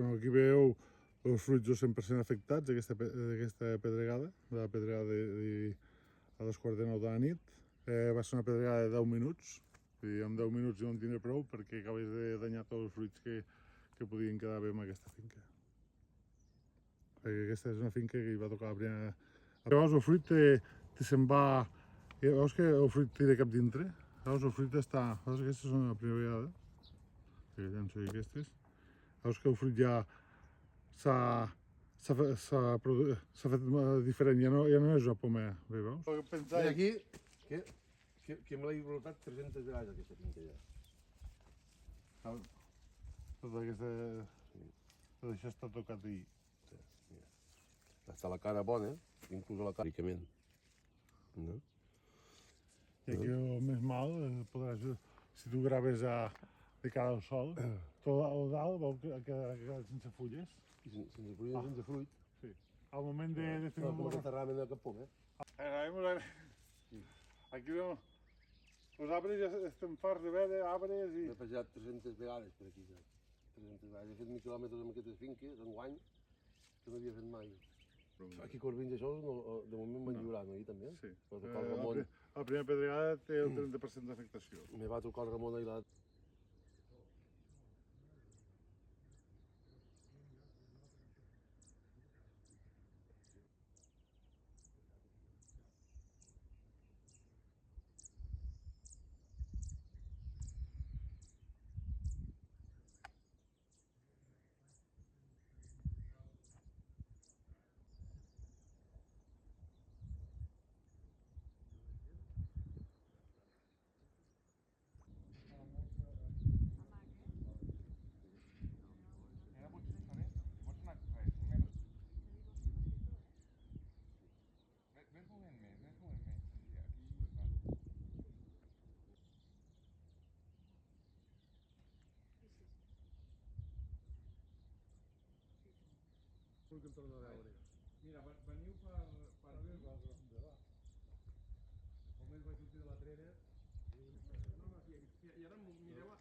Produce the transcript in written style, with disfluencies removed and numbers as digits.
Aquí veieu els fruits 100% afectats d'aquesta pedregada, de la pedregada a 2:45 de la nit. Va ser una pedregada de 10 minuts, i en 10 minuts no en tindré prou perquè acabés de danyar tots els fruits que podien quedar bé en aquesta finca. Perquè aquesta és una finca que hi va tocar la primera... Llavors el fruit se'n va... Veus que el fruit té cap dintre? Veus, el fruit està... Veus, aquestes són la primera vegada. Que llenço aquestes. Veus que el fruit ja s'ha fet diferent, ja no és una poma, bé, veus? I aquí, que me l'he brotat 300 vegades aquesta finca ja. Tot això està tocat ahir. Està la cara bona, inclús la cara, ricament. No? I aquí el més mal, si tu graves de cara al sol, tot el dalt veu que ha quedat sense fulles. Sense fruit, sense fruit. Sí. Al moment de fer Com aquesta rama de cap poma. Aquí els arbres ja estem farts de veure arbres i... M'he passat 300 vegades per aquí. 300 vegades. He fet 1.000 quilòmetres amb aquestes finques, d'enguany, que no havia fet mai. Aquí Corbins això de moment van lliurar, no? Ahir també? Sí. Va trucar el Ramon. La primera pedregada té el 30% d'afectació. Me va trucar el Ramon ahir l'altre. Que em torno a veure. Mira, veniu per veure com es va sortir de la trena. No, no, i ara mireu a